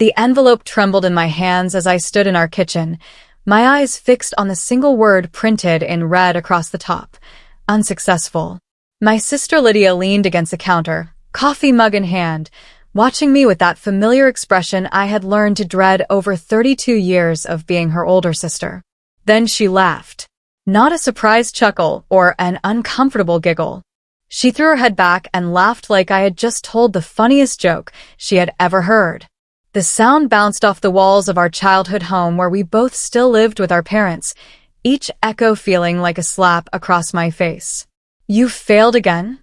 The envelope trembled in my hands as I stood in our kitchen, my eyes fixed on the single word printed in red across the top. Unsuccessful. My sister Lydia leaned against the counter, coffee mug in hand, watching me with that familiar expression I had learned to dread over 32 years of being her older sister. Then she laughed. Not a surprised chuckle or an uncomfortable giggle. She threw her head back and laughed like I had just told the funniest joke she had ever heard. The sound bounced off the walls of our childhood home where we both still lived with our parents, each echo feeling like a slap across my face. You failed again?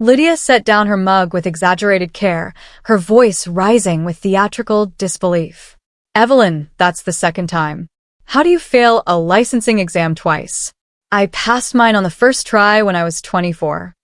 Lydia set down her mug with exaggerated care, her voice rising with theatrical disbelief. Evelyn, that's the second time. How do you fail a licensing exam twice? I passed mine on the first try when I was 24.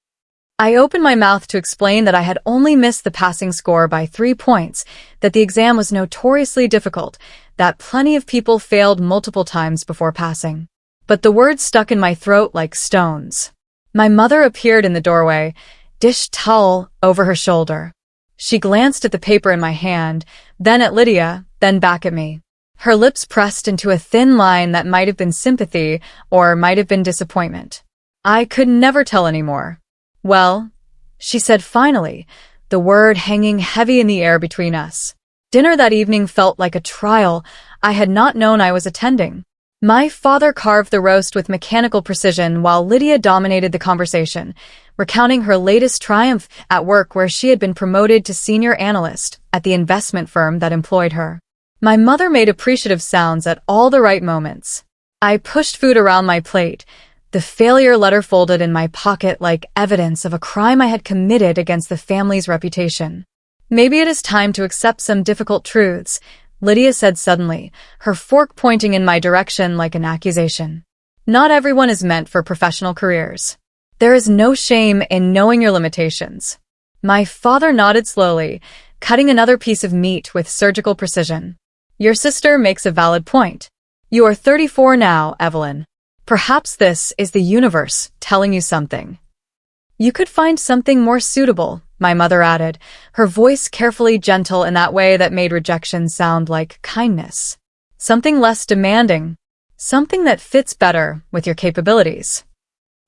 I opened my mouth to explain that I had only missed the passing score by 3 points, that the exam was notoriously difficult, that plenty of people failed multiple times before passing. But the words stuck in my throat like stones. My mother appeared in the doorway, dish towel over her shoulder. She glanced at the paper in my hand, then at Lydia, then back at me. Her lips pressed into a thin line that might have been sympathy or might have been disappointment. I could never tell anymore. Well, she said finally, the word hanging heavy in the air between us. Dinner that evening felt like a trial I had not known I was attending. My father carved the roast with mechanical precision while Lydia dominated the conversation, recounting her latest triumph at work where she had been promoted to senior analyst at the investment firm that employed her. My mother made appreciative sounds at all the right moments. I pushed food around my plate, the failure letter folded in my pocket like evidence of a crime I had committed against the family's reputation. Maybe it is time to accept some difficult truths, Lydia said suddenly, her fork pointing in my direction like an accusation. Not everyone is meant for professional careers. There is no shame in knowing your limitations. My father nodded slowly, cutting another piece of meat with surgical precision. Your sister makes a valid point. You are 34 now, Evelyn. Perhaps this is the universe telling you something. You could find something more suitable, my mother added, her voice carefully gentle in that way that made rejection sound like kindness. Something less demanding. Something that fits better with your capabilities.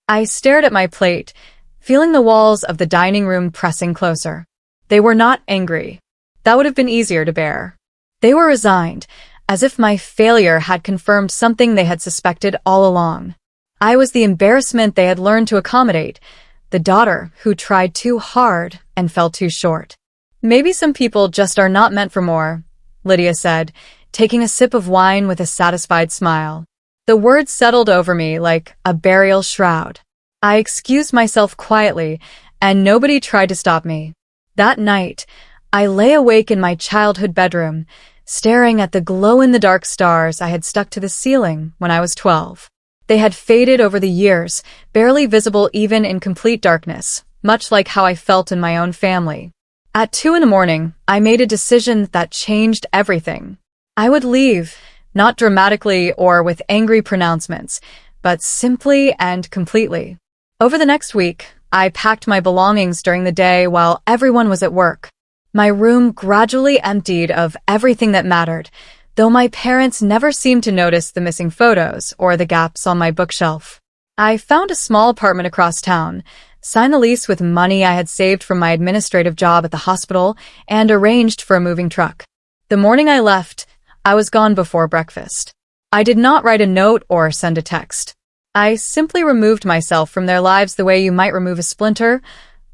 I stared at my plate, feeling the walls of the dining room pressing closer. They were not angry. That would have been easier to bear. They were resigned, as if my failure had confirmed something they had suspected all along. I was the embarrassment they had learned to accommodate, the daughter who tried too hard and fell too short. Maybe some people just are not meant for more, Lydia said, taking a sip of wine with a satisfied smile. The words settled over me like a burial shroud. I excused myself quietly, and nobody tried to stop me. That night, I lay awake in my childhood bedroom, staring at the glow-in-the-dark stars I had stuck to the ceiling when I was 12. They had faded over the years, barely visible even in complete darkness, much like how I felt in my own family. At 2 a.m, I made a decision that changed everything. I would leave, not dramatically or with angry pronouncements, but simply and completely. Over the next week, I packed my belongings during the day while everyone was at work. My room gradually emptied of everything that mattered, though my parents never seemed to notice the missing photos or the gaps on my bookshelf. I found a small apartment across town, signed the lease with money I had saved from my administrative job at the hospital, and arranged for a moving truck. The morning I left, I was gone before breakfast. I did not write a note or send a text. I simply removed myself from their lives the way you might remove a splinter,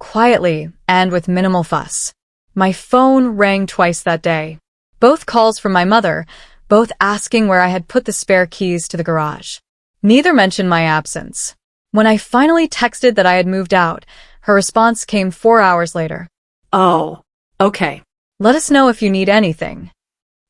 quietly and with minimal fuss. My phone rang twice that day. Both calls from my mother, both asking where I had put the spare keys to the garage. Neither mentioned my absence. When I finally texted that I had moved out, her response came 4 hours later. Oh, okay. Let us know if you need anything.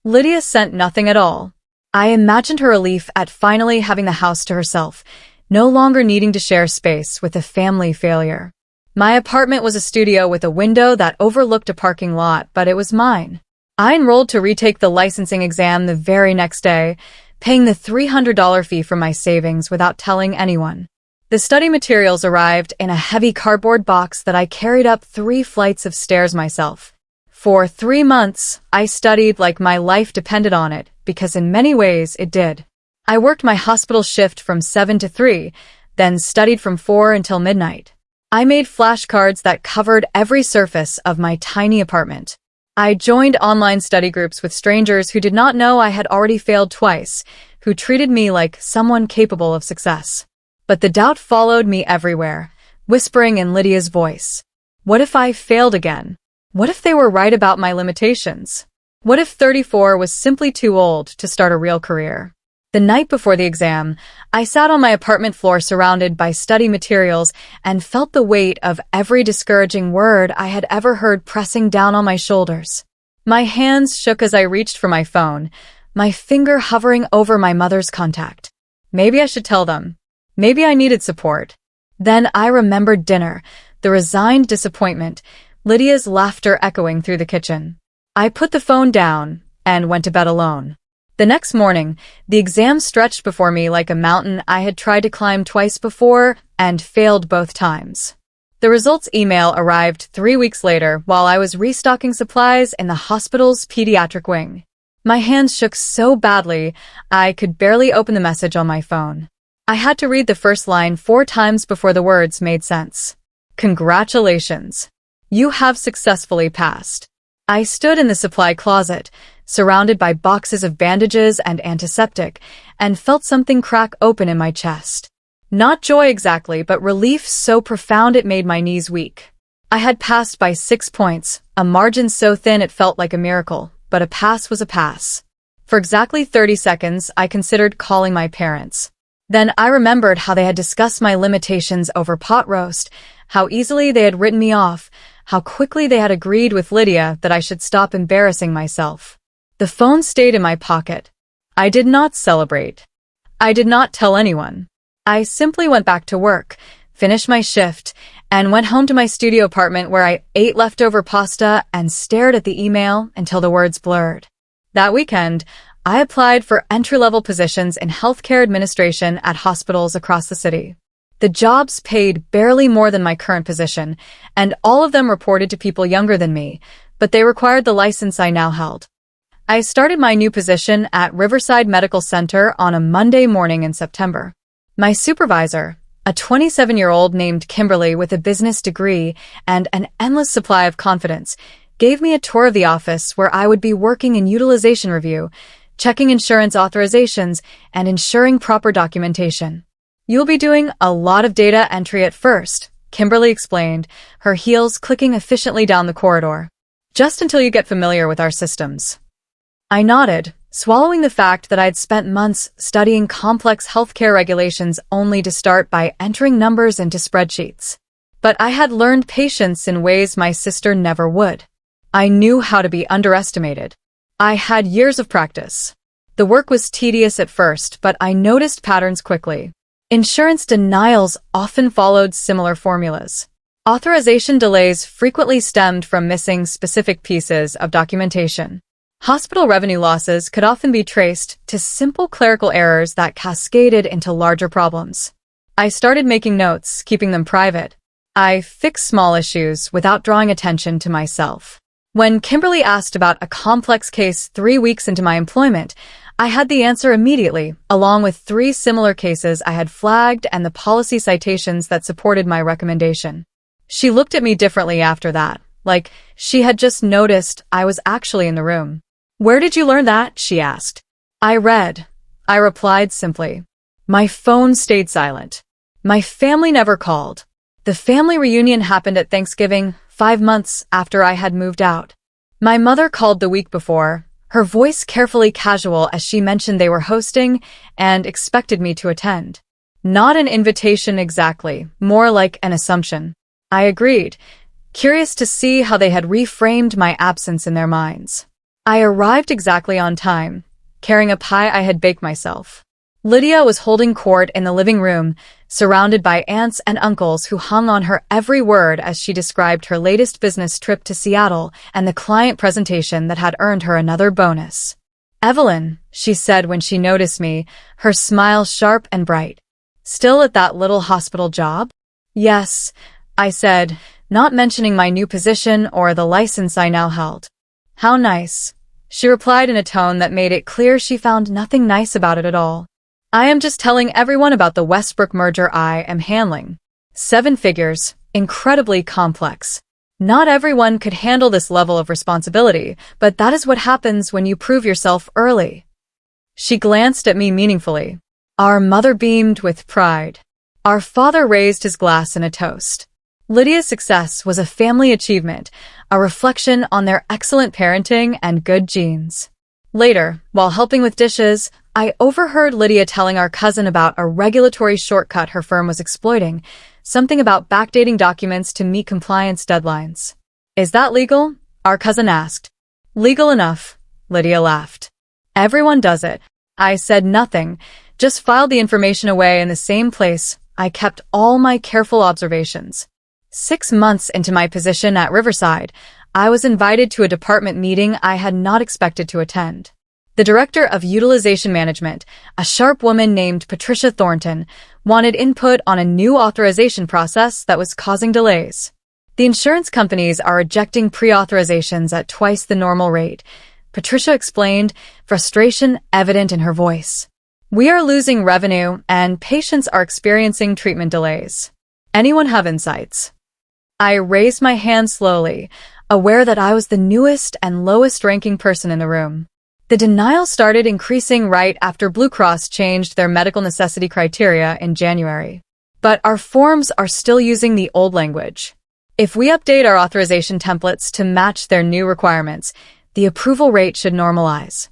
Lydia sent nothing at all. I imagined her relief at finally having the house to herself, no longer needing to share space with a family failure. My apartment was a studio with a window that overlooked a parking lot, but it was mine. I enrolled to retake the licensing exam the very next day, paying the $300 fee from my savings without telling anyone. The study materials arrived in a heavy cardboard box that I carried up 3 flights of stairs myself. For 3 months, I studied like my life depended on it, because in many ways it did. I worked my hospital shift from 7 to 3, then studied from 4 until midnight. I made flashcards that covered every surface of my tiny apartment. I joined online study groups with strangers who did not know I had already failed twice, who treated me like someone capable of success. But the doubt followed me everywhere, whispering in Lydia's voice. What if I failed again? What if they were right about my limitations? What if 34 was simply too old to start a real career? The night before the exam, I sat on my apartment floor surrounded by study materials and felt the weight of every discouraging word I had ever heard pressing down on my shoulders. My hands shook as I reached for my phone, my finger hovering over my mother's contact. Maybe I should tell them. Maybe I needed support. Then I remembered dinner, the resigned disappointment, Lydia's laughter echoing through the kitchen. I put the phone down and went to bed alone. The next morning, the exam stretched before me like a mountain I had tried to climb twice before and failed both times. The results email arrived 3 weeks later while I was restocking supplies in the hospital's pediatric wing. My hands shook so badly, I could barely open the message on my phone. I had to read the first line 4 times before the words made sense. Congratulations. You have successfully passed. I stood in the supply closet, surrounded by boxes of bandages and antiseptic, and felt something crack open in my chest. Not joy exactly, but relief so profound it made my knees weak. I had passed by 6 points, a margin so thin it felt like a miracle, but a pass was a pass. For exactly 30 seconds, I considered calling my parents. Then I remembered how they had discussed my limitations over pot roast, how easily they had written me off, how quickly they had agreed with Lydia that I should stop embarrassing myself. The phone stayed in my pocket. I did not celebrate. I did not tell anyone. I simply went back to work, finished my shift, and went home to my studio apartment where I ate leftover pasta and stared at the email until the words blurred. That weekend, I applied for entry-level positions in healthcare administration at hospitals across the city. The jobs paid barely more than my current position, and all of them reported to people younger than me, but they required the license I now held. I started my new position at Riverside Medical Center on a Monday morning in September. My supervisor, a 27-year-old named Kimberly with a business degree and an endless supply of confidence, gave me a tour of the office where I would be working in utilization review, checking insurance authorizations, and ensuring proper documentation. You'll be doing a lot of data entry at first, Kimberly explained, her heels clicking efficiently down the corridor. Just until you get familiar with our systems. I nodded, swallowing the fact that I'd spent months studying complex healthcare regulations only to start by entering numbers into spreadsheets. But I had learned patience in ways my sister never would. I knew how to be underestimated. I had years of practice. The work was tedious at first, but I noticed patterns quickly. Insurance denials often followed similar formulas. Authorization delays frequently stemmed from missing specific pieces of documentation. Hospital revenue losses could often be traced to simple clerical errors that cascaded into larger problems. I started making notes, keeping them private. I fixed small issues without drawing attention to myself. When Kimberly asked about a complex case 3 weeks into my employment, I had the answer immediately, along with 3 similar cases I had flagged and the policy citations that supported my recommendation. She looked at me differently after that, like she had just noticed I was actually in the room. Where did you learn that? She asked. I replied simply. My phone stayed silent. My family never called. The family reunion happened at Thanksgiving, 5 months after I had moved out. My mother called the week before, her voice carefully casual as she mentioned they were hosting and expected me to attend. Not an invitation exactly, more like an assumption. I agreed, curious to see how they had reframed my absence in their minds. I arrived exactly on time, carrying a pie I had baked myself. Lydia was holding court in the living room, surrounded by aunts and uncles who hung on her every word as she described her latest business trip to Seattle and the client presentation that had earned her another bonus. Evelyn, she said when she noticed me, her smile sharp and bright. Still at that little hospital job? Yes, I said, not mentioning my new position or the license I now held. How nice, she replied in a tone that made it clear she found nothing nice about it at all. I am just telling everyone about the Westbrook merger I am handling. 7 figures, incredibly complex. Not everyone could handle this level of responsibility, but that is what happens when you prove yourself early. She glanced at me meaningfully. Our mother beamed with pride. Our father raised his glass in a toast. Lydia's success was a family achievement, a reflection on their excellent parenting and good genes. Later, while helping with dishes, I overheard Lydia telling our cousin about a regulatory shortcut her firm was exploiting, something about backdating documents to meet compliance deadlines. Is that legal? Our cousin asked. Legal enough, Lydia laughed. Everyone does it. I said nothing, just filed the information away in the same place I kept all my careful observations. 6 months into my position at Riverside, I was invited to a department meeting I had not expected to attend. The director of utilization management, a sharp woman named Patricia Thornton, wanted input on a new authorization process that was causing delays. The insurance companies are rejecting pre-authorizations at twice the normal rate, Patricia explained, frustration evident in her voice. We are losing revenue and patients are experiencing treatment delays. Anyone have insights? I raised my hand slowly, aware that I was the newest and lowest-ranking person in the room. The denial started increasing right after Blue Cross changed their medical necessity criteria in January. But our forms are still using the old language. If we update our authorization templates to match their new requirements, the approval rate should normalize.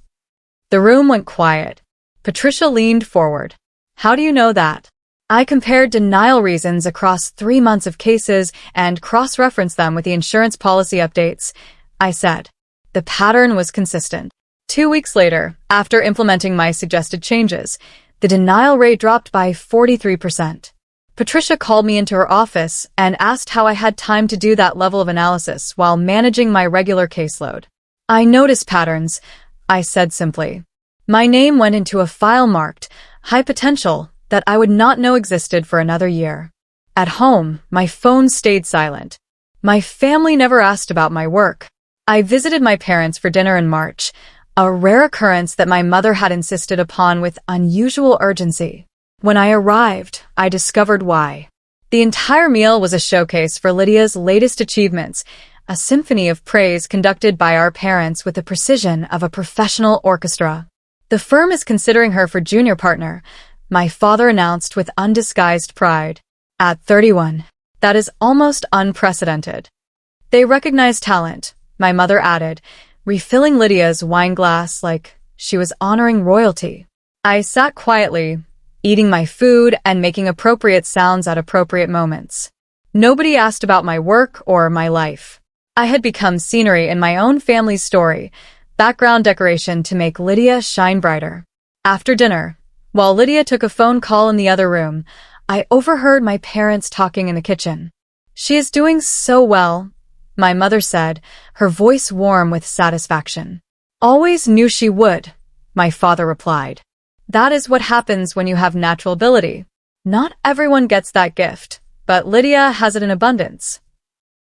The room went quiet. Patricia leaned forward. How do you know that? I compared denial reasons across 3 months of cases and cross-referenced them with the insurance policy updates. I said. The pattern was consistent. 2 weeks later, after implementing my suggested changes, the denial rate dropped by 43%. Patricia called me into her office and asked how I had time to do that level of analysis while managing my regular caseload. I noticed patterns, I said simply. My name went into a file marked high potential that I would not know existed for another year. At home, my phone stayed silent. My family never asked about my work. I visited my parents for dinner in March, a rare occurrence that my mother had insisted upon with unusual urgency. When I arrived, I discovered why. The entire meal was a showcase for Lydia's latest achievements, a symphony of praise conducted by our parents with the precision of a professional orchestra. The firm is considering her for junior partner, my father announced with undisguised pride. At 31, that is almost unprecedented. They recognize talent, my mother added, refilling Lydia's wine glass like she was honoring royalty. I sat quietly, eating my food and making appropriate sounds at appropriate moments. Nobody asked about my work or my life. I had become scenery in my own family's story, background decoration to make Lydia shine brighter. After dinner, while Lydia took a phone call in the other room, I overheard my parents talking in the kitchen. She is doing so well, my mother said, her voice warm with satisfaction. Always knew she would, my father replied. That is what happens when you have natural ability. Not everyone gets that gift, but Lydia has it in abundance.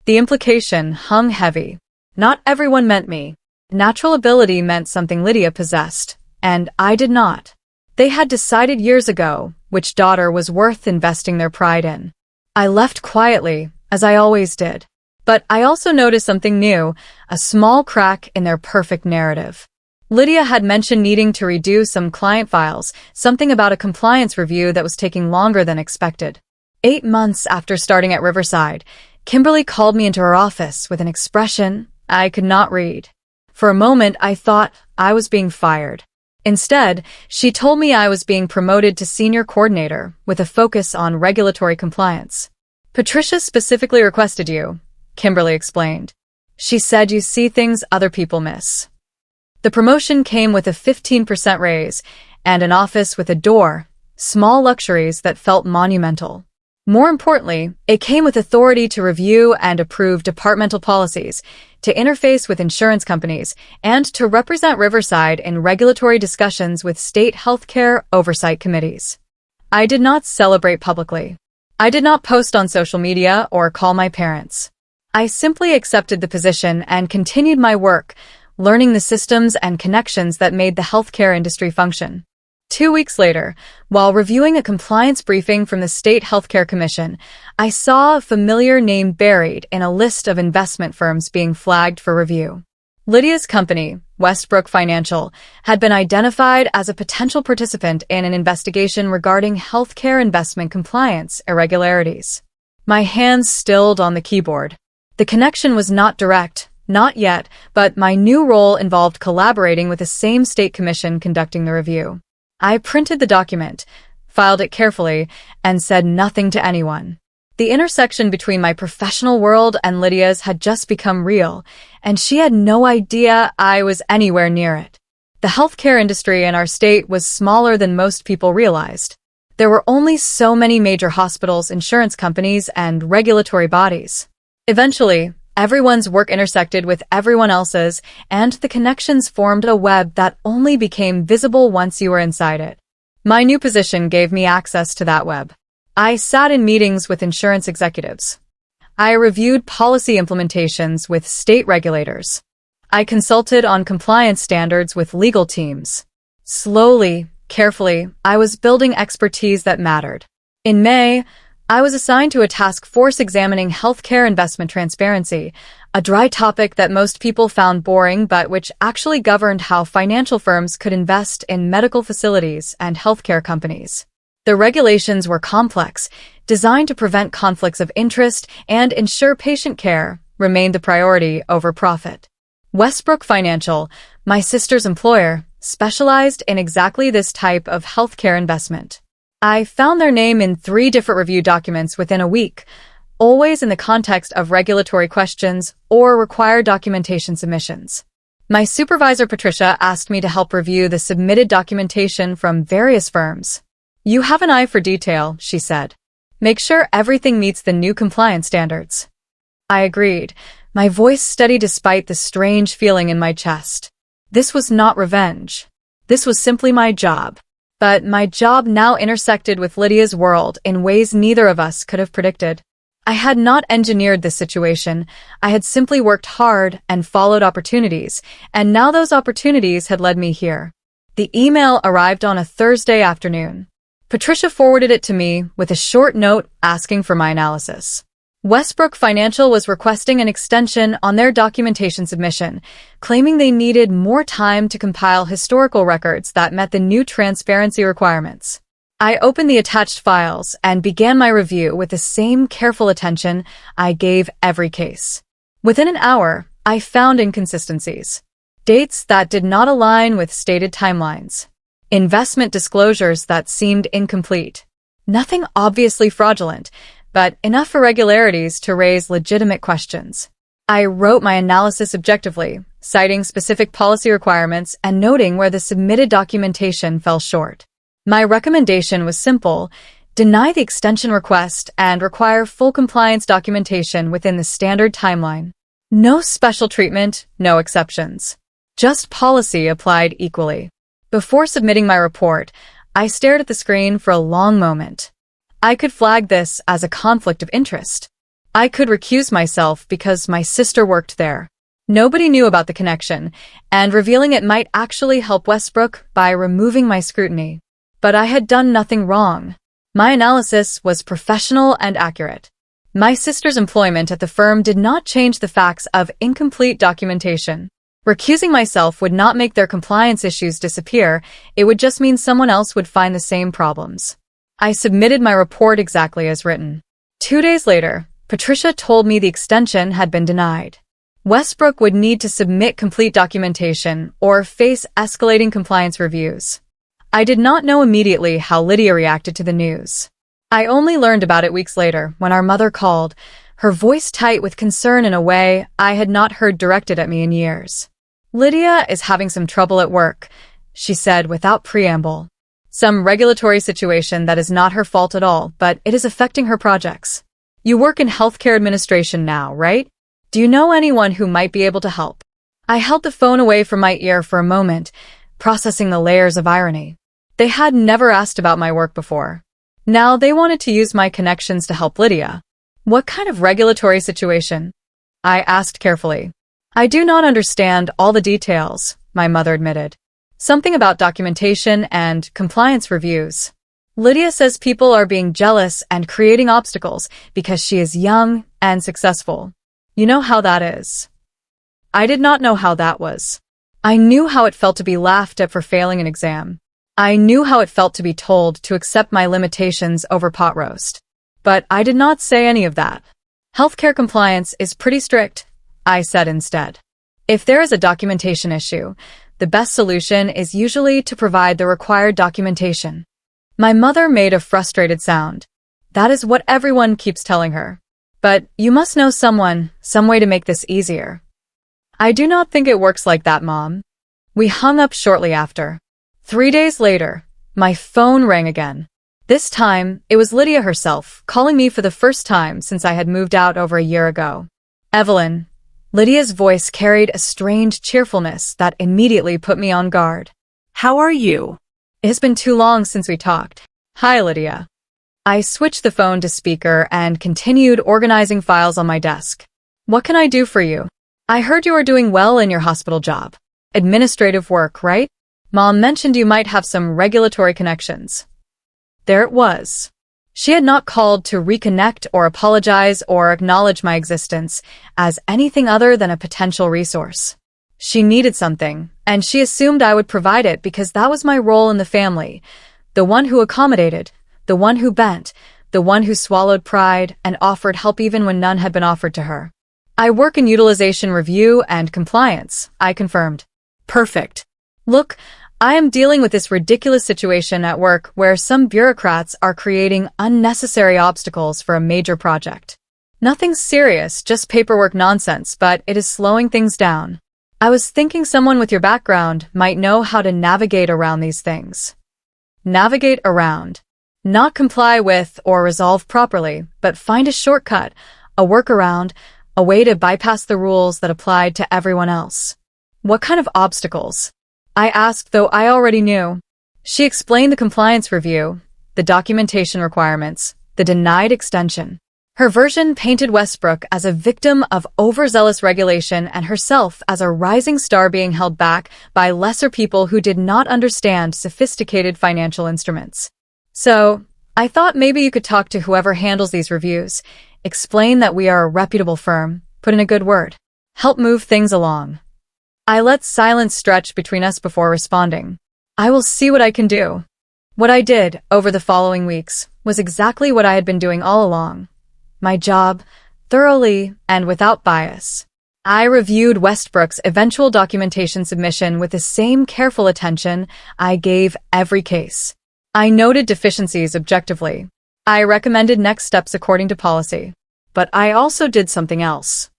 The implication hung heavy. Not everyone meant me. Natural ability meant something Lydia possessed, and I did not. They had decided years ago which daughter was worth investing their pride in. I left quietly, as I always did. But I also noticed something new, a small crack in their perfect narrative. Lydia had mentioned needing to redo some client files, something about a compliance review that was taking longer than expected. 8 months after starting at Riverside, Kimberly called me into her office with an expression I could not read. For a moment, I thought I was being fired. Instead, she told me I was being promoted to senior coordinator with a focus on regulatory compliance. Patricia specifically requested you, Kimberly explained. She said you see things other people miss. The promotion came with a 15% raise and an office with a door, small luxuries that felt monumental. More importantly, it came with authority to review and approve departmental policies, to interface with insurance companies, and to represent Riverside in regulatory discussions with state healthcare oversight committees. I did not celebrate publicly. I did not post on social media or call my parents. I simply accepted the position and continued my work, learning the systems and connections that made the healthcare industry function. 2 weeks later, while reviewing a compliance briefing from the State Healthcare Commission, I saw a familiar name buried in a list of investment firms being flagged for review. Lydia's company, Westbrook Financial, had been identified as a potential participant in an investigation regarding healthcare investment compliance irregularities. My hands stilled on the keyboard. The connection was not direct, not yet, but my new role involved collaborating with the same state commission conducting the review. I printed the document, filed it carefully, and said nothing to anyone. The intersection between my professional world and Lydia's had just become real, and she had no idea I was anywhere near it. The healthcare industry in our state was smaller than most people realized. There were only so many major hospitals, insurance companies, and regulatory bodies. Eventually, everyone's work intersected with everyone else's, and the connections formed a web that only became visible once you were inside it. My new position gave me access to that web. I sat in meetings with insurance executives. I reviewed policy implementations with state regulators. I consulted on compliance standards with legal teams. Slowly, carefully, I was building expertise that mattered. In May, I was assigned to a task force examining healthcare investment transparency, a dry topic that most people found boring but which actually governed how financial firms could invest in medical facilities and healthcare companies. The regulations were complex, designed to prevent conflicts of interest and ensure patient care remained the priority over profit. Westbrook Financial, my sister's employer, specialized in exactly this type of healthcare investment. I found their name in 3 different review documents within a week, always in the context of regulatory questions or required documentation submissions. My supervisor, Patricia, asked me to help review the submitted documentation from various firms. "You have an eye for detail," she said. "Make sure everything meets the new compliance standards." I agreed, my voice steady despite the strange feeling in my chest. This was not revenge. This was simply my job. But my job now intersected with Lydia's world in ways neither of us could have predicted. I had not engineered this situation. I had simply worked hard and followed opportunities, and now those opportunities had led me here. The email arrived on a Thursday afternoon. Patricia forwarded it to me with a short note asking for my analysis. Westbrook Financial was requesting an extension on their documentation submission, claiming they needed more time to compile historical records that met the new transparency requirements. I opened the attached files and began my review with the same careful attention I gave every case. Within an hour, I found inconsistencies. Dates that did not align with stated timelines. Investment disclosures that seemed incomplete. Nothing obviously fraudulent, but enough irregularities to raise legitimate questions. I wrote my analysis objectively, citing specific policy requirements and noting where the submitted documentation fell short. My recommendation was simple: deny the extension request and require full compliance documentation within the standard timeline. No special treatment, no exceptions. Just policy applied equally. Before submitting my report, I stared at the screen for a long moment. I could flag this as a conflict of interest. I could recuse myself because my sister worked there. Nobody knew about the connection, and revealing it might actually help Westbrook by removing my scrutiny. But I had done nothing wrong. My analysis was professional and accurate. My sister's employment at the firm did not change the facts of incomplete documentation. Recusing myself would not make their compliance issues disappear, it would just mean someone else would find the same problems. I submitted my report exactly as written. 2 days later, Patricia told me the extension had been denied. Westbrook would need to submit complete documentation or face escalating compliance reviews. I did not know immediately how Lydia reacted to the news. I only learned about it weeks later when our mother called, her voice tight with concern in a way I had not heard directed at me in years. "Lydia is having some trouble at work," she said without preamble. "Some regulatory situation that is not her fault at all, but it is affecting her projects. You work in healthcare administration now, right? Do you know anyone who might be able to help?" I held the phone away from my ear for a moment, processing the layers of irony. They had never asked about my work before. Now they wanted to use my connections to help Lydia. What kind of regulatory situation? I asked carefully. I do not understand all the details, my mother admitted. Something about documentation and compliance reviews. Lydia says people are being jealous and creating obstacles because she is young and successful. You know how that is. I did not know how that was. I knew how it felt to be laughed at for failing an exam. I knew how it felt to be told to accept my limitations over pot roast. But I did not say any of that. Healthcare compliance is pretty strict, I said instead. If there is a documentation issue, the best solution is usually to provide the required documentation. My mother made a frustrated sound. That is what everyone keeps telling her. But you must know some way to make this easier. I do not think it works like that, Mom. We hung up shortly after. 3 days later, my phone rang again. This time, it was Lydia herself, calling me for the first time since I had moved out over a year ago. Evelyn. Lydia's voice carried a strange cheerfulness that immediately put me on guard. How are you? It has been too long since we talked. Hi, Lydia. I switched the phone to speaker and continued organizing files on my desk. What can I do for you? I heard you are doing well in your hospital job. Administrative work, right? Mom mentioned you might have some regulatory connections. There it was. She had not called to reconnect or apologize or acknowledge my existence as anything other than a potential resource. She needed something, and she assumed I would provide it because that was my role in the family. The one who accommodated, the one who bent, the one who swallowed pride and offered help even when none had been offered to her. I work in utilization review and compliance, I confirmed. Perfect. Look, I am dealing with this ridiculous situation at work where some bureaucrats are creating unnecessary obstacles for a major project. Nothing serious, just paperwork nonsense, but it is slowing things down. I was thinking someone with your background might know how to navigate around these things. Navigate around. Not comply with or resolve properly, but find a shortcut, a workaround, a way to bypass the rules that applied to everyone else. What kind of obstacles? I asked, though I already knew. She explained the compliance review, the documentation requirements, the denied extension. Her version painted Westbrook as a victim of overzealous regulation and herself as a rising star being held back by lesser people who did not understand sophisticated financial instruments. So, I thought maybe you could talk to whoever handles these reviews, explain that we are a reputable firm, put in a good word, help move things along. I let silence stretch between us before responding. I will see what I can do. What I did over the following weeks was exactly what I had been doing all along. My job, thoroughly and without bias. I reviewed Westbrook's eventual documentation submission with the same careful attention I gave every case. I noted deficiencies objectively. I recommended next steps according to policy. But I also did something else.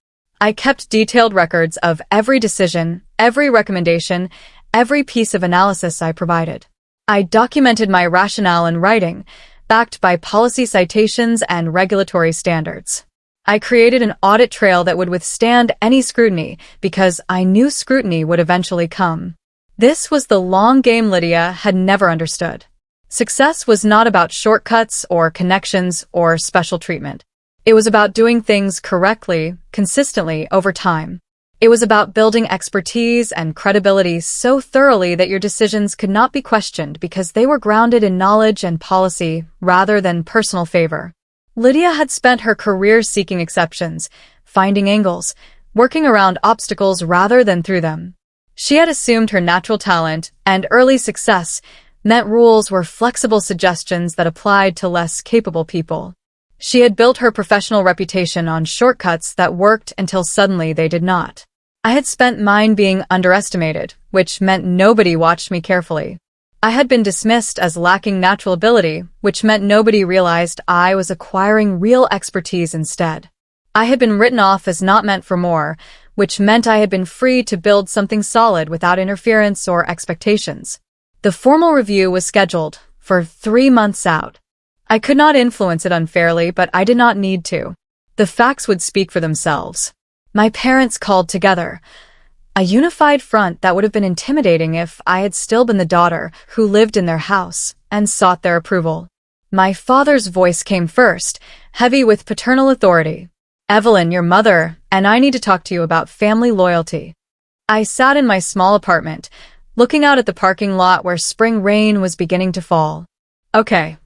I kept detailed records of every decision, every recommendation, every piece of analysis I provided. I documented my rationale in writing, backed by policy citations and regulatory standards. I created an audit trail that would withstand any scrutiny because I knew scrutiny would eventually come. This was the long game Lydia had never understood. Success was not about shortcuts or connections or special treatment. It was about doing things correctly, consistently over time. It was about building expertise and credibility so thoroughly that your decisions could not be questioned because they were grounded in knowledge and policy rather than personal favor. Lydia had spent her career seeking exceptions, finding angles, working around obstacles rather than through them. She had assumed her natural talent and early success meant rules were flexible suggestions that applied to less capable people. She had built her professional reputation on shortcuts that worked until suddenly they did not. I had spent mine being underestimated, which meant nobody watched me carefully. I had been dismissed as lacking natural ability, which meant nobody realized I was acquiring real expertise instead. I had been written off as not meant for more, which meant I had been free to build something solid without interference or expectations. The formal review was scheduled for 3 months out. I could not influence it unfairly, but I did not need to. The facts would speak for themselves. My parents called together, a unified front that would have been intimidating if I had still been the daughter who lived in their house and sought their approval. My father's voice came first, heavy with paternal authority. Evelyn, your mother, and I need to talk to you about family loyalty. I sat in my small apartment, looking out at the parking lot where spring rain was beginning to fall. Okay.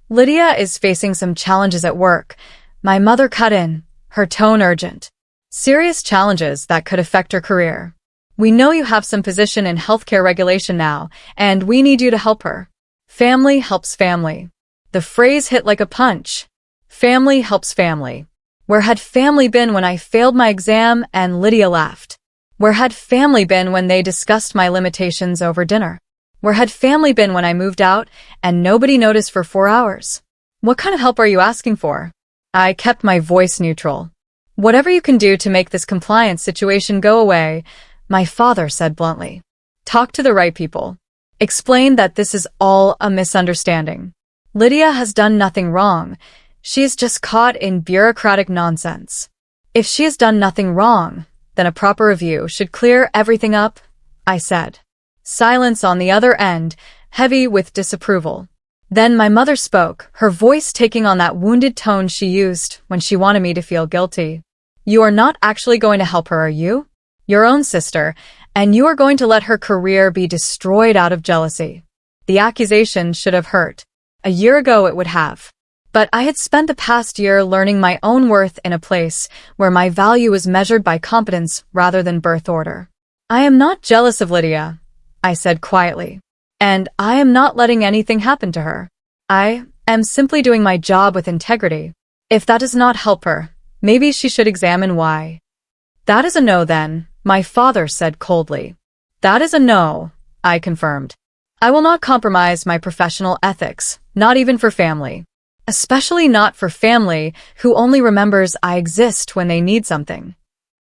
Lydia is facing some challenges at work. My mother cut in, her tone urgent. Serious challenges that could affect her career. We know you have some position in healthcare regulation now, and we need you to help her. Family helps family. The phrase hit like a punch. Family helps family. Where had family been when I failed my exam and Lydia laughed? Where had family been when they discussed my limitations over dinner? Where had family been when I moved out and nobody noticed for 4 hours? What kind of help are you asking for? I kept my voice neutral. Whatever you can do to make this compliance situation go away, my father said bluntly. Talk to the right people. Explain that this is all a misunderstanding. Lydia has done nothing wrong. She is just caught in bureaucratic nonsense. If she has done nothing wrong, then a proper review should clear everything up, I said. Silence on the other end, heavy with disapproval. Then my mother spoke, her voice taking on that wounded tone she used when she wanted me to feel guilty. You are not actually going to help her, are you? Your own sister, and you are going to let her career be destroyed out of jealousy. The accusation should have hurt. A year ago it would have. But I had spent the past year learning my own worth in a place where my value was measured by competence rather than birth order. I am not jealous of Lydia, I said quietly. And I am not letting anything happen to her. I am simply doing my job with integrity. If that does not help her, maybe she should examine why. That is a no then, my father said coldly. That is a no, I confirmed. I will not compromise my professional ethics, not even for family. Especially not for family who only remembers I exist when they need something.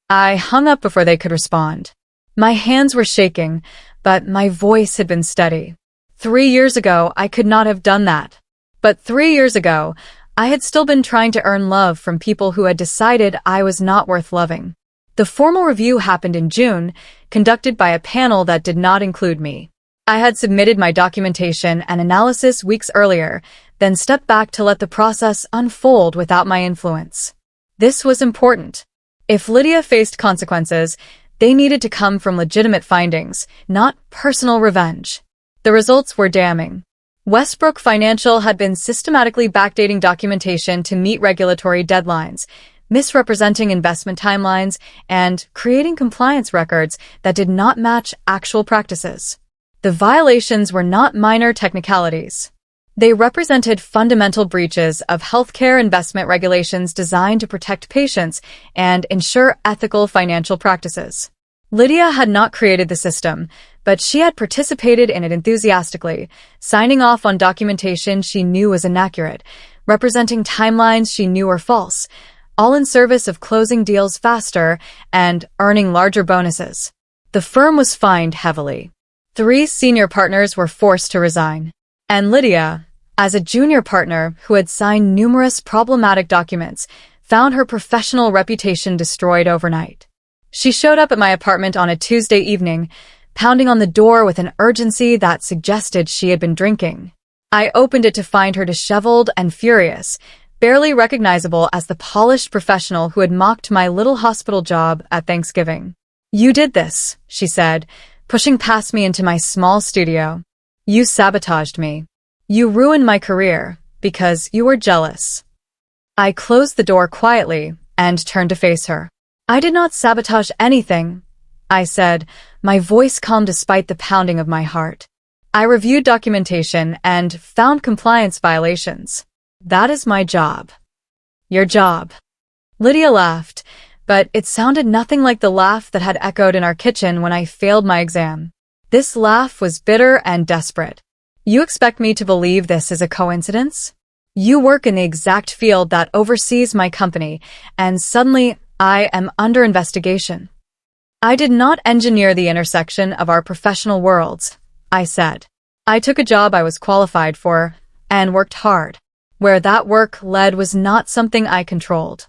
I hung up before they could respond. My hands were shaking, but my voice had been steady. 3 years ago, I could not have done that. But 3 years ago, I had still been trying to earn love from people who had decided I was not worth loving. The formal review happened in June, conducted by a panel that did not include me. I had submitted my documentation and analysis weeks earlier, then stepped back to let the process unfold without my influence. This was important. If Lydia faced consequences, they needed to come from legitimate findings, not personal revenge. The results were damning. Westbrook Financial had been systematically backdating documentation to meet regulatory deadlines, misrepresenting investment timelines, and creating compliance records that did not match actual practices. The violations were not minor technicalities. They represented fundamental breaches of healthcare investment regulations designed to protect patients and ensure ethical financial practices. Lydia had not created the system, but she had participated in it enthusiastically, signing off on documentation she knew was inaccurate, representing timelines she knew were false, all in service of closing deals faster and earning larger bonuses. The firm was fined heavily. 3 senior partners were forced to resign. And Lydia, as a junior partner who had signed numerous problematic documents, found her professional reputation destroyed overnight. She showed up at my apartment on a Tuesday evening, pounding on the door with an urgency that suggested she had been drinking. I opened it to find her disheveled and furious, barely recognizable as the polished professional who had mocked my little hospital job at Thanksgiving. You did this, she said, pushing past me into my small studio. You sabotaged me. You ruined my career because you were jealous. I closed the door quietly and turned to face her. I did not sabotage anything, I said, my voice calm despite the pounding of my heart. I reviewed documentation and found compliance violations. That is my job. Your job. Lydia laughed, but it sounded nothing like the laugh that had echoed in our kitchen when I failed my exam. This laugh was bitter and desperate. You expect me to believe this is a coincidence? You work in the exact field that oversees my company, and suddenly I am under investigation. I did not engineer the intersection of our professional worlds, I said. I took a job I was qualified for and worked hard. Where that work led was not something I controlled.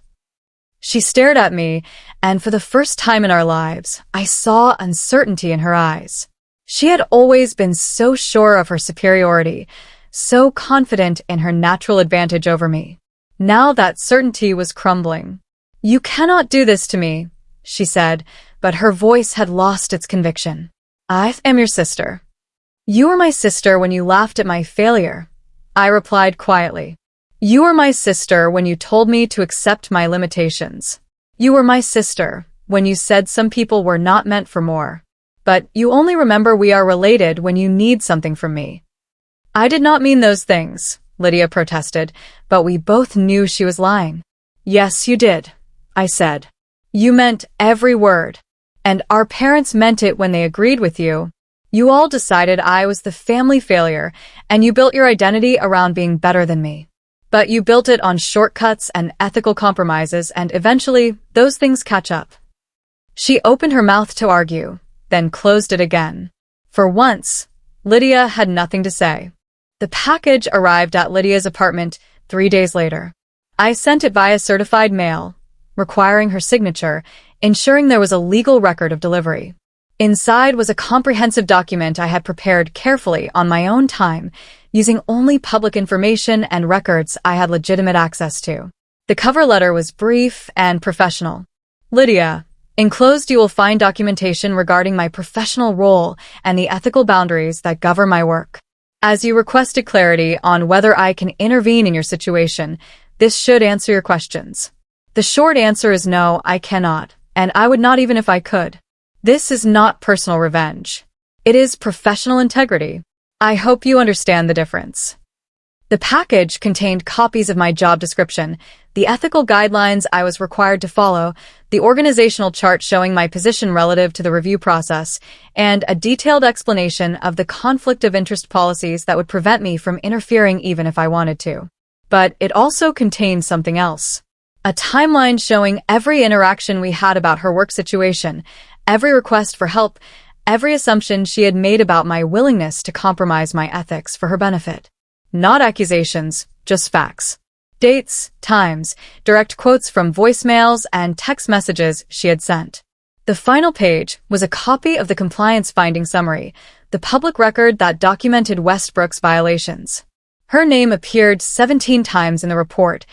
She stared at me, and for the first time in our lives, I saw uncertainty in her eyes. She had always been so sure of her superiority, so confident in her natural advantage over me. Now that certainty was crumbling. You cannot do this to me, she said, but her voice had lost its conviction. I am your sister. You were my sister when you laughed at my failure, I replied quietly. You were my sister when you told me to accept my limitations. You were my sister when you said some people were not meant for more. But you only remember we are related when you need something from me. I did not mean those things, Lydia protested, but we both knew she was lying. Yes, you did, I said. You meant every word. And our parents meant it when they agreed with you. You all decided I was the family failure, and you built your identity around being better than me. But you built it on shortcuts and ethical compromises, and eventually, those things catch up. She opened her mouth to argue, then closed it again. For once, Lydia had nothing to say. The package arrived at Lydia's apartment 3 days later. I sent it via certified mail, requiring her signature, ensuring there was a legal record of delivery. Inside was a comprehensive document I had prepared carefully on my own time, using only public information and records I had legitimate access to. The cover letter was brief and professional. Lydia, enclosed you will find documentation regarding my professional role and the ethical boundaries that govern my work. As you requested clarity on whether I can intervene in your situation, this should answer your questions. The short answer is no, I cannot, and I would not even if I could. This is not personal revenge. It is professional integrity. I hope you understand the difference. The package contained copies of my job description, the ethical guidelines I was required to follow, the organizational chart showing my position relative to the review process, and a detailed explanation of the conflict of interest policies that would prevent me from interfering even if I wanted to. But it also contained something else. A timeline showing every interaction we had about her work situation, every request for help, every assumption she had made about my willingness to compromise my ethics for her benefit. Not accusations, just facts. Dates, times, direct quotes from voicemails and text messages she had sent. The final page was a copy of the compliance finding summary, the public record that documented Westbrook's violations. Her name appeared 17 times in the report,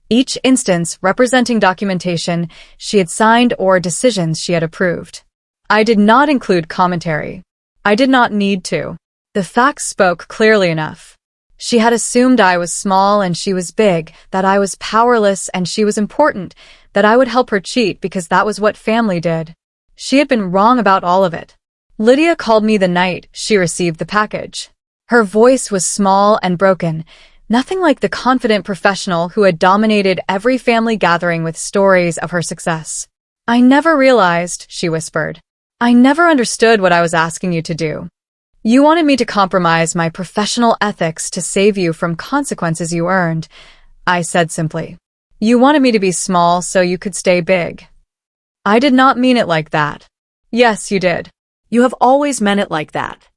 each instance representing documentation she had signed or decisions she had approved. I did not include commentary. I did not need to. The facts spoke clearly enough. She had assumed I was small and she was big, that I was powerless and she was important, that I would help her cheat because that was what family did. She had been wrong about all of it. Lydia called me the night she received the package. Her voice was small and broken, nothing like the confident professional who had dominated every family gathering with stories of her success. I never realized, she whispered. I never understood what I was asking you to do. You wanted me to compromise my professional ethics to save you from consequences you earned, I said simply. You wanted me to be small so you could stay big. I did not mean it like that. Yes, you did. You have always meant it like that.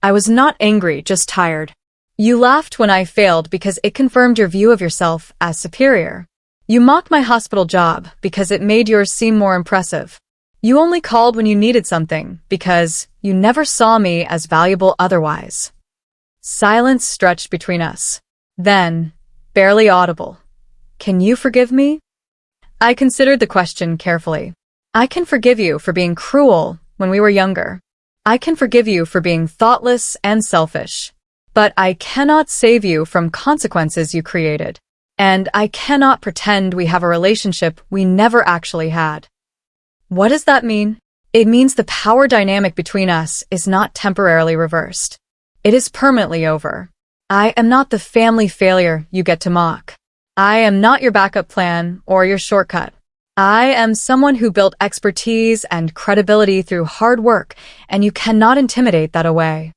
I was not angry, just tired. You laughed when I failed because it confirmed your view of yourself as superior. You mocked my hospital job because it made yours seem more impressive. You only called when you needed something because you never saw me as valuable otherwise. Silence stretched between us. Then, barely audible. Can you forgive me? I considered the question carefully. I can forgive you for being cruel when we were younger. I can forgive you for being thoughtless and selfish. But I cannot save you from consequences you created. And I cannot pretend we have a relationship we never actually had. What does that mean? It means the power dynamic between us is not temporarily reversed. It is permanently over. I am not the family failure you get to mock. I am not your backup plan or your shortcut. I am someone who built expertise and credibility through hard work, and you cannot intimidate that away.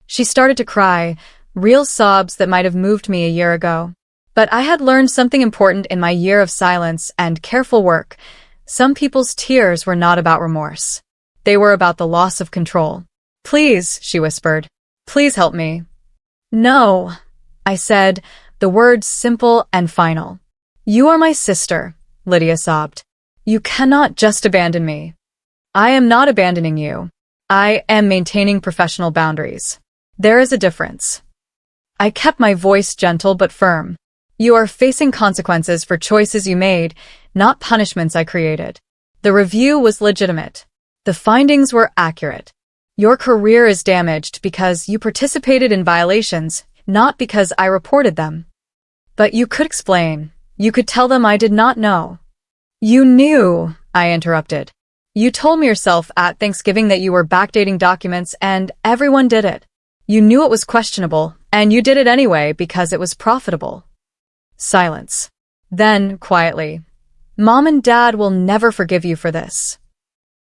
She started to cry, real sobs that might have moved me a year ago. But I had learned something important in my year of silence and careful work. Some people's tears were not about remorse. They were about the loss of control. Please, she whispered. Please help me. No, I said, the words simple and final. You are my sister, Lydia sobbed. You cannot just abandon me. I am not abandoning you. I am maintaining professional boundaries. There is a difference. I kept my voice gentle but firm. You are facing consequences for choices you made, not punishments I created. The review was legitimate. The findings were accurate. Your career is damaged because you participated in violations, not because I reported them. But you could explain. You could tell them I did not know. You knew, I interrupted. You told me yourself at Thanksgiving that you were backdating documents and everyone did it. You knew it was questionable, and you did it anyway because it was profitable. Silence. Then, quietly, Mom and Dad will never forgive you for this.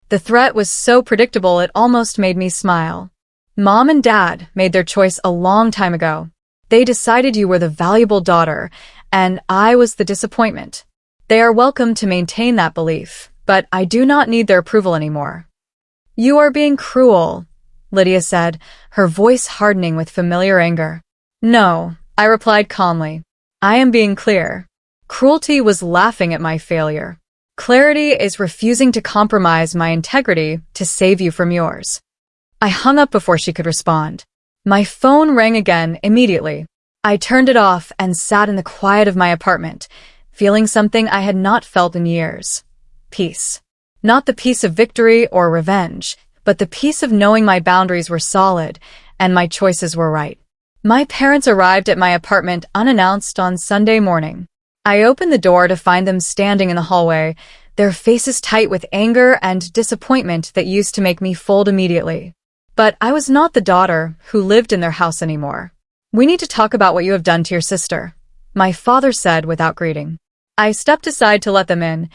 The threat was so predictable it almost made me smile. Mom and Dad made their choice a long time ago. They decided you were the valuable daughter, and I was the disappointment. They are welcome to maintain that belief, but I do not need their approval anymore. You are being cruel, Lydia said, her voice hardening with familiar anger. No, I replied calmly. I am being clear. Cruelty was laughing at my failure. Clarity is refusing to compromise my integrity to save you from yours. I hung up before she could respond. My phone rang again immediately. I turned it off and sat in the quiet of my apartment, feeling something I had not felt in years. Peace. Not the peace of victory or revenge, but the peace of knowing my boundaries were solid and my choices were right. My parents arrived at my apartment unannounced on Sunday morning. I opened the door to find them standing in the hallway, their faces tight with anger and disappointment that used to make me fold immediately. But I was not the daughter who lived in their house anymore. We need to talk about what you have done to your sister, my father said without greeting. I stepped aside to let them in,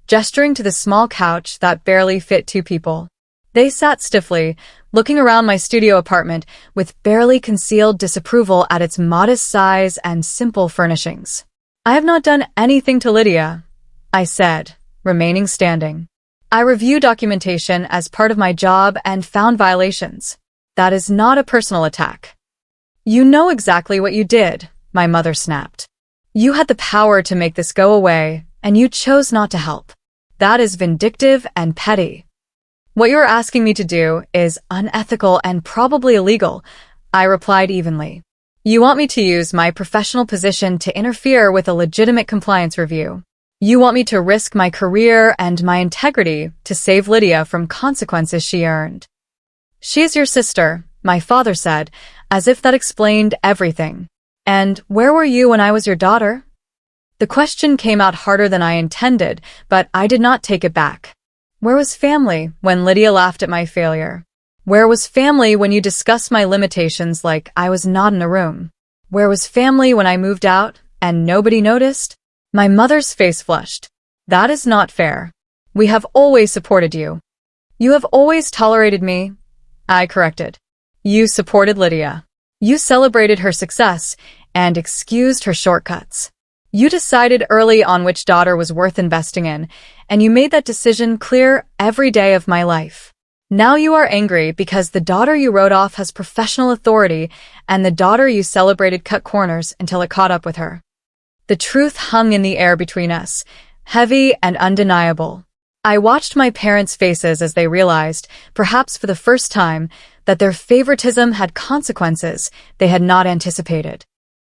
gesturing to the small couch that barely fit two people. They sat stiffly, looking around my studio apartment with barely concealed disapproval at its modest size and simple furnishings. I have not done anything to Lydia, I said, remaining standing. I review documentation as part of my job and found violations. That is not a personal attack. You know exactly what you did, my mother snapped. You had the power to make this go away, and you chose not to help. That is vindictive and petty. What you are asking me to do is unethical and probably illegal, I replied evenly. You want me to use my professional position to interfere with a legitimate compliance review. You want me to risk my career and my integrity to save Lydia from consequences she earned. She is your sister, my father said, as if that explained everything. And where were you when I was your daughter? The question came out harder than I intended, but I did not take it back. Where was family when Lydia laughed at my failure? Where was family when you discussed my limitations like I was not in a room? Where was family when I moved out and nobody noticed? My mother's face flushed. That is not fair. We have always supported you. You have always tolerated me, I corrected. You supported Lydia. You celebrated her success and excused her shortcuts. You decided early on which daughter was worth investing in, and you made that decision clear every day of my life. Now you are angry because the daughter you wrote off has professional authority and the daughter you celebrated cut corners until it caught up with her. The truth hung in the air between us, heavy and undeniable. I watched my parents' faces as they realized, perhaps for the first time, that their favoritism had consequences they had not anticipated.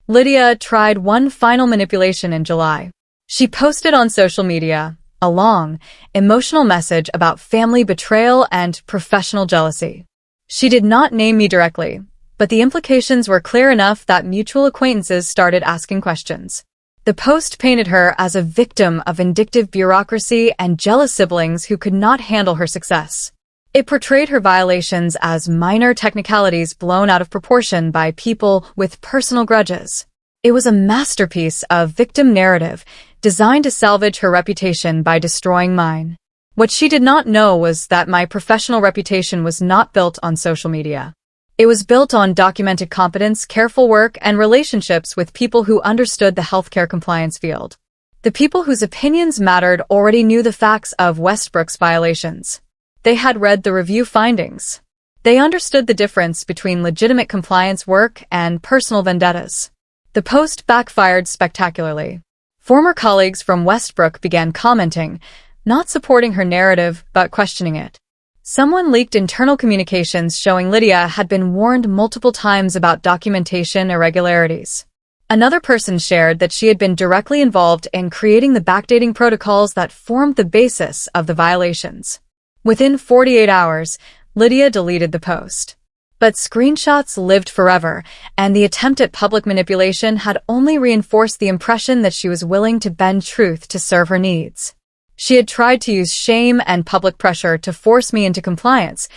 Lydia tried one final manipulation in July. She posted on social media a long, emotional message about family betrayal and professional jealousy. She did not name me directly, but the implications were clear enough that mutual acquaintances started asking questions. The post painted her as a victim of vindictive bureaucracy and jealous siblings who could not handle her success. It portrayed her violations as minor technicalities blown out of proportion by people with personal grudges. It was a masterpiece of victim narrative, designed to salvage her reputation by destroying mine. What she did not know was that my professional reputation was not built on social media. It was built on documented competence, careful work, and relationships with people who understood the healthcare compliance field. The people whose opinions mattered already knew the facts of Westbrook's violations. They had read the review findings. They understood the difference between legitimate compliance work and personal vendettas. The post backfired spectacularly. Former colleagues from Westbrook began commenting, not supporting her narrative but questioning it. Someone leaked internal communications showing Lydia had been warned multiple times about documentation irregularities. Another person shared that she had been directly involved in creating the backdating protocols that formed the basis of the violations. Within 48 hours, Lydia deleted the post. But screenshots lived forever, and the attempt at public manipulation had only reinforced the impression that she was willing to bend truth to serve her needs. She had tried to use shame and public pressure to force me into compliance,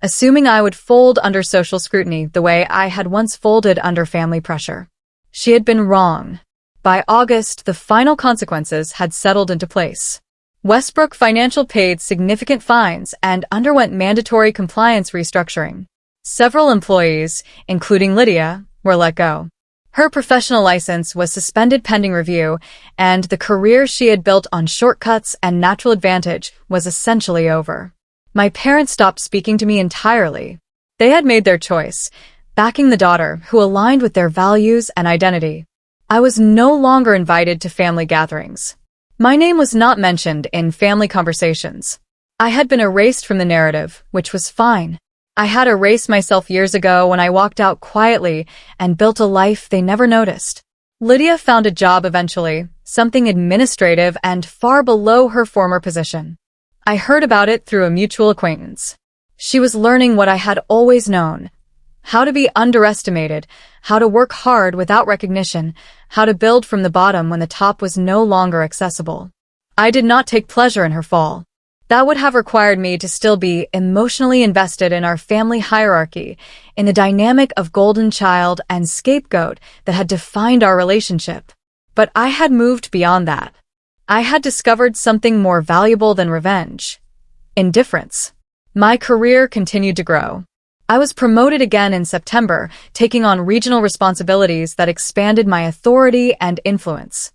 assuming I would fold under social scrutiny the way I had once folded under family pressure. She had been wrong. By August, the final consequences had settled into place. Westbrook Financial paid significant fines and underwent mandatory compliance restructuring. Several employees, including Lydia, were let go. Her professional license was suspended pending review, and the career she had built on shortcuts and natural advantage was essentially over. My parents stopped speaking to me entirely. They had made their choice, backing the daughter who aligned with their values and identity. I was no longer invited to family gatherings. My name was not mentioned in family conversations. I had been erased from the narrative, which was fine. I had erased myself years ago when I walked out quietly and built a life they never noticed. Lydia found a job eventually, something administrative and far below her former position. I heard about it through a mutual acquaintance. She was learning what I had always known: how to be underestimated, how to work hard without recognition, how to build from the bottom when the top was no longer accessible. I did not take pleasure in her fall. That would have required me to still be emotionally invested in our family hierarchy, in the dynamic of golden child and scapegoat that had defined our relationship. But I had moved beyond that. I had discovered something more valuable than revenge: indifference. My career continued to grow. I was promoted again in September, taking on regional responsibilities that expanded my authority and influence.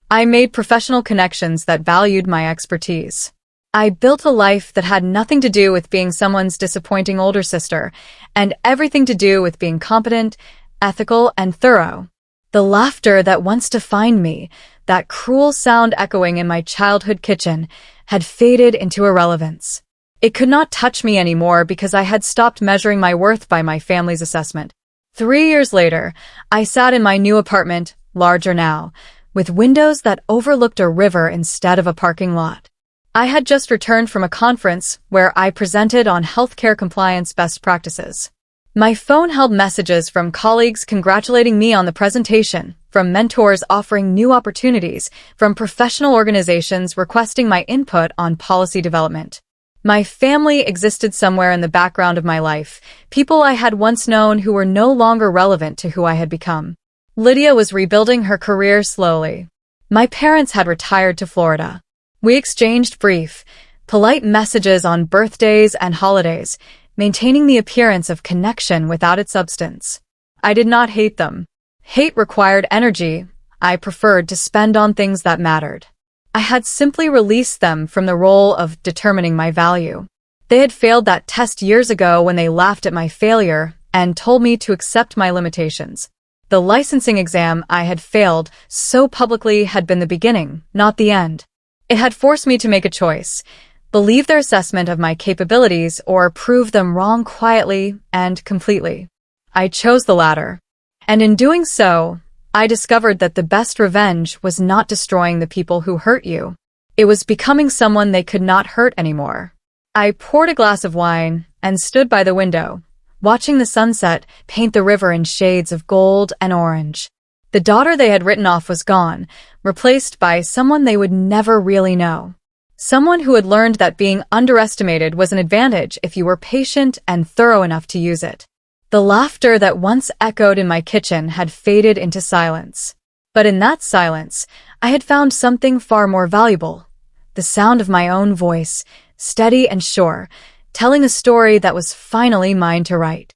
I made professional connections that valued my expertise. I built a life that had nothing to do with being someone's disappointing older sister, and everything to do with being competent, ethical, and thorough. The laughter that once defined me, that cruel sound echoing in my childhood kitchen, had faded into irrelevance. It could not touch me anymore because I had stopped measuring my worth by my family's assessment. 3 years later, I sat in my new apartment, larger now, with windows that overlooked a river instead of a parking lot. I had just returned from a conference where I presented on healthcare compliance best practices. My phone held messages from colleagues congratulating me on the presentation, from mentors offering new opportunities, from professional organizations requesting my input on policy development. My family existed somewhere in the background of my life, people I had once known who were no longer relevant to who I had become. Lydia was rebuilding her career slowly. My parents had retired to Florida. We exchanged brief, polite messages on birthdays and holidays, maintaining the appearance of connection without its substance. I did not hate them. Hate required energy I preferred to spend on things that mattered. I had simply released them from the role of determining my value. They had failed that test years ago when they laughed at my failure and told me to accept my limitations. The licensing exam I had failed so publicly had been the beginning, not the end. It had forced me to make a choice: believe their assessment of my capabilities or prove them wrong quietly and completely. I chose the latter. And in doing so, I discovered that the best revenge was not destroying the people who hurt you. It was becoming someone they could not hurt anymore. I poured a glass of wine and stood by the window, watching the sunset paint the river in shades of gold and orange. The daughter they had written off was gone, replaced by someone they would never really know. Someone who had learned that being underestimated was an advantage if you were patient and thorough enough to use it. The laughter that once echoed in my kitchen had faded into silence. But in that silence, I had found something far more valuable: the sound of my own voice, steady and sure, telling a story that was finally mine to write.